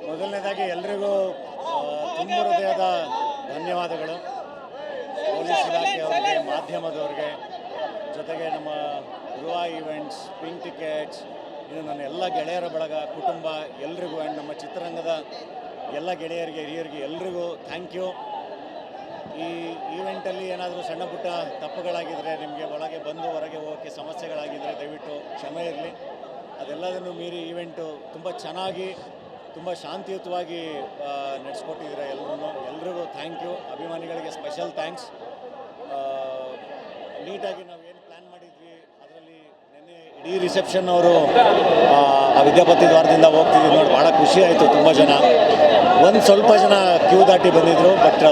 ಮೊದಲನೇದಾಗಿ ಎಲ್ರಿಗೂ ತುಂಬ ಹೃದಯದ ಧನ್ಯವಾದಗಳು. ಪೊಲೀಸ್ ಇಲಾಖೆಯವರಿಗೆ, ಮಾಧ್ಯಮದವ್ರಿಗೆ, ಜೊತೆಗೆ ನಮ್ಮ ಧ್ರುವ ಈವೆಂಟ್ಸ್, ಪಿಂಕ್ ಟಿಕೆಟ್ಸ್, ಇದು ನನ್ನ ಎಲ್ಲ ಗೆಳೆಯರ ಬಳಗ, ಕುಟುಂಬ ಎಲ್ರಿಗೂ, ಆ್ಯಂಡ್ ನಮ್ಮ ಚಿತ್ರರಂಗದ ಎಲ್ಲ ಗೆಳೆಯರಿಗೆ, ಹಿರಿಯರಿಗೆ ಎಲ್ರಿಗೂ ಥ್ಯಾಂಕ್ ಯು. ಈ ಈವೆಂಟಲ್ಲಿ ಏನಾದರೂ ಸಣ್ಣ ಪುಟ್ಟ ತಪ್ಪುಗಳಾಗಿದ್ದರೆ, ನಿಮಗೆ ಒಳಗೆ ಬಂದು ಹೊರಗೆ ಹೋಗೋಕ್ಕೆ ಸಮಸ್ಯೆಗಳಾಗಿದ್ದರೆ ದಯವಿಟ್ಟು ಕ್ಷಮೆ ಇರಲಿ. ಅದೆಲ್ಲದನ್ನು ಮೀರಿ ಈವೆಂಟು ತುಂಬ ಚೆನ್ನಾಗಿ, ತುಂಬ ಶಾಂತಿಯುತವಾಗಿ ನಡೆಸ್ಕೊಟ್ಟಿದ್ದೀರ ಎಲ್ರಿಗೂ ಥ್ಯಾಂಕ್ ಯು. ಅಭಿಮಾನಿಗಳಿಗೆ ಸ್ಪೆಷಲ್ ಥ್ಯಾಂಕ್ಸ್. ನೀಟಾಗಿ ನಾವು ಏನು ಪ್ಲ್ಯಾನ್ ಮಾಡಿದ್ವಿ ಅದರಲ್ಲಿ ನೆನ್ನೆ ಇಡೀ ರಿಸೆಪ್ಷನ್ ಅವರು ಆ ವಿದ್ಯಾಪತಿ ದ್ವಾರದಿಂದ ಹೋಗ್ತಿದ್ದೀವಿ ನೋಡಿ, ಭಾಳ ಖುಷಿ ಆಯಿತು. ತುಂಬ ಜನ, ಒಂದು ಸ್ವಲ್ಪ ಜನ ಕ್ಯೂ ದಾಟಿ ಬಂದಿದ್ದರು. ಬಟ್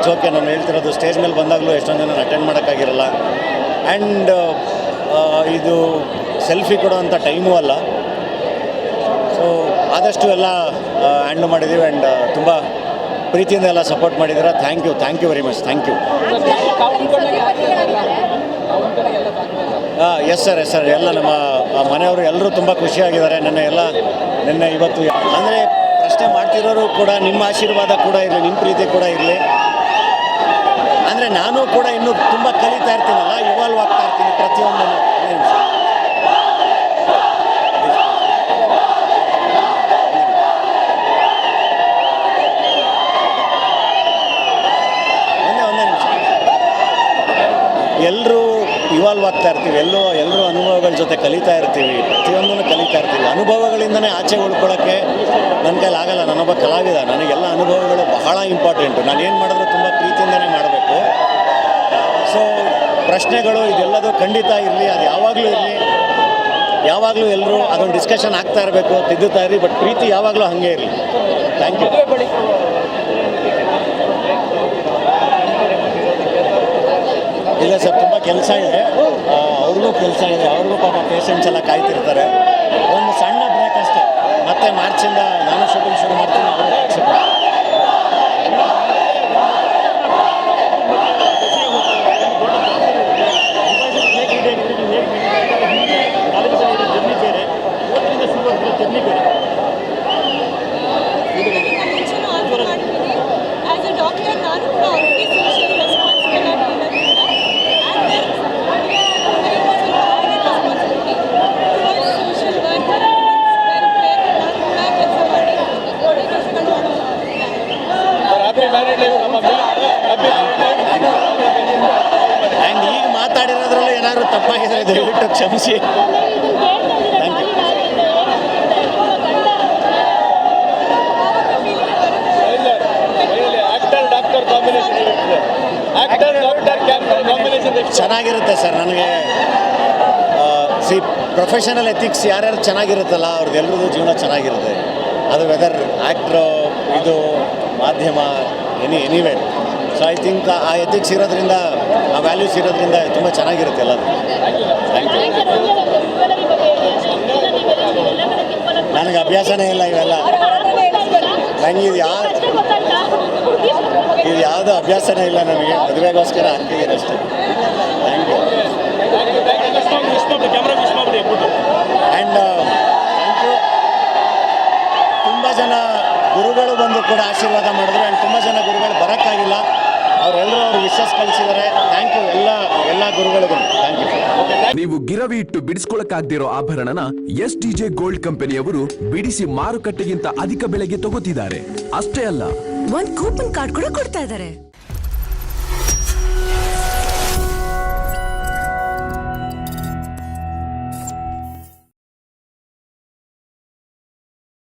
ಜೋಕೆ ನಾನು ಹೇಳ್ತಿರೋದು, ಸ್ಟೇಜ್ ಮೇಲೆ ಬಂದಾಗಲೂ ಎಷ್ಟೊಂದು ಜನ ಅಟೆಂಡ್ ಮಾಡೋಕ್ಕಾಗಿರಲ್ಲ. ಆ್ಯಂಡ್ ಇದು ಸೆಲ್ಫಿ ಕೊಡೋವಂಥ ಟೈಮೂ ಅಲ್ಲ. ಸೊ ಆದಷ್ಟು ಎಲ್ಲ ಹ್ಯಾಂಡ್ಲ್ ಮಾಡಿದ್ದೀವಿ. ಆ್ಯಂಡ್ ತುಂಬ ಪ್ರೀತಿಯಿಂದ ಎಲ್ಲ ಸಪೋರ್ಟ್ ಮಾಡಿದ್ದೀರಾ. Thank you very much. Thank you. Yes sir ಎಲ್ಲ ನಮ್ಮ ಮನೆಯವರು ಎಲ್ಲರೂ ತುಂಬ ಖುಷಿಯಾಗಿದ್ದಾರೆ. ನೆನ್ನೆ ಇವತ್ತು ಅಂದರೆ ಪ್ರಶ್ನೆ ಮಾಡ್ತಿರೋರು ಕೂಡ ನಿಮ್ಮ ಆಶೀರ್ವಾದ ಕೂಡ ಇರಲಿ, ನಿಮ್ಮ ಪ್ರೀತಿ ಕೂಡ ಇರಲಿ. ಅಂದರೆ ನಾನು ಕೂಡ ಇನ್ನೂ ತುಂಬ ಕಲಿತಾ ಇರ್ತೀನಲ್ಲ, ಇವಾಲ್ವ್ ಆಗ್ತಾ ಇರ್ತೀನಿ ಪ್ರತಿಯೊಂದನ್ನು. ಎಲ್ಲರೂ ಇವಾಲ್ವ್ ಆಗ್ತಾ ಇರ್ತೀವಿ, ಎಲ್ಲರೂ ಅನುಭವಗಳ ಜೊತೆ ಕಲಿತಾ ಇರ್ತೀವಿ, ಪ್ರತಿಯೊಂದನ್ನು ಕಲಿತಾ ಇರ್ತೀವಿ. ಅನುಭವಗಳಿಂದನೇ ಆಚೆ ಉಳ್ಕೊಳ್ಳೋಕ್ಕೆ ನನ್ನ ಕೈಲಿ ಆಗಲ್ಲ. ನಾನೊಬ್ಬ ಕಲಾವಿದ, ನನಗೆಲ್ಲ ಅನುಭವಗಳು ಬಹಳ ಇಂಪಾರ್ಟೆಂಟು. ನಾನು ಏನು ಮಾಡಿದ್ರು ತುಂಬ ಪ್ರೀತಿಯಿಂದನೇ ಮಾಡಬೇಕು. ಸೊ ಪ್ರಶ್ನೆಗಳು ಇದೆಲ್ಲದೂ ಖಂಡಿತ ಇರಲಿ, ಅದು ಯಾವಾಗಲೂ ಎಲ್ಲರೂ ಅದೊಂದು ಡಿಸ್ಕಷನ್ ಆಗ್ತಾ ಇರಬೇಕು, ತಿದ್ದುತ್ತಾ ಇರಲಿ. ಬಟ್ ಪ್ರೀತಿ ಯಾವಾಗಲೂ ಹಾಗೆ ಇರಲಿ. Thank you. ಇಲ್ಲ ಸರ್, ತುಂಬ ಕೆಲಸ ಇದೆ, ಅವ್ರಿಗೂ ಕೆಲಸ ಇದೆ, ಅವ್ರಿಗೂ ಪಾಪ ಪೇಷಂಟ್ಸ್ ಎಲ್ಲ ಕಾಯ್ತಿರ್ತಾರೆ. ಒಂದು ಸಣ್ಣ ಬ್ರೇಕ್ ಅಷ್ಟೇ, ಮತ್ತೆ ಮಾರ್ಚಿಂದ ನಾನು ಶೂಟಿಂಗ್ ಶುರು ಮಾಡ್ತೀನಿ. ಆ್ಯಂಡ್ ಈಗ ಮಾತಾಡಿರೋದ್ರಲ್ಲೂ ಏನಾದರೂ ತಪ್ಪಾಗಿದ್ರೆ ದಯವಿಟ್ಟು ಕ್ಷಮಿಸಿ. Thank you. ಚೆನ್ನಾಗಿರುತ್ತೆ ಸರ್. ನನಗೆ ಪ್ರೊಫೆಷನಲ್ ಎಥಿಕ್ಸ್ ಯಾರ್ಯಾರು ಚೆನ್ನಾಗಿರುತ್ತಲ್ಲ ಅವ್ರದ್ದೆಲ್ಲರದ್ದು ಜೀವನ ಚೆನ್ನಾಗಿರುತ್ತೆ. ಅದು ವೆದರ್ ಆ್ಯಕ್ಟ್ರು, ಇದು ಮಾಧ್ಯಮ, ಎನಿವೇ. ಸೊ ಐ ಥಿಂಕ್ ಆ ಎಥಿಕ್ಸ್ ಇರೋದ್ರಿಂದ, ಆ ವ್ಯಾಲ್ಯೂಸ್ ಇರೋದ್ರಿಂದ ತುಂಬ ಚೆನ್ನಾಗಿರುತ್ತೆ ಎಲ್ಲದು. Thank you. ನನಗೆ ಅಭ್ಯಾಸನೇ ಇಲ್ಲ ಇವೆಲ್ಲ. ನನಗೆ ಇದು ಯಾವುದೋ ಅಭ್ಯಾಸನೇ ಇಲ್ಲ ನನಗೆ. ಮದುವೆಗೋಸ್ಕರ ಆಗ್ತಿದ್ದೀನಿ ಅಷ್ಟೇ. Thank you. And thank you. ತುಂಬ ಜನ ಗುರುಗಳು ಬಂದು ಕೂಡ ಆಶೀರ್ವಾದ ಮಾಡಿದ್ರು. ಆ್ಯಂಡ್ ತುಂಬ ಜನ ಗುರುಗಳು ಬರೋಕ್ಕಾಗಿಲ್ಲ, ಅವರೆಲ್ಲರೂ ಅವ್ರ ವಿಶ್ವಾಸ ಕಳಿಸಿದ್ದಾರೆ. ಥ್ಯಾಂಕ್ ಯು ಎಲ್ಲ ಗುರುಗಳಿಗೂ. Thank you. ನೀವು ಗಿರವಿ ಇಟ್ಟು ಬಿಡಿಸ್ಕೊಳಕ್ಕಾಗ್ದಿರೋ ಆಭರಣನ STJ ಗೋಲ್ಡ್ ಕಂಪನಿಯವರು ಬಿಡಿಸಿ ಮಾರುಕಟ್ಟೆಗಿಂತ ಅಧಿಕ ಬೆಲೆಗೆ ತಗೋತಿದ್ದಾರೆ. ಅಷ್ಟೇ ಅಲ್ಲ, ಒಂದು ಕೂಪನ್ ಕಾರ್ಡ್ ಕೂಡ ಕೊಡ್ತಾ ಇದ್ದಾರೆ.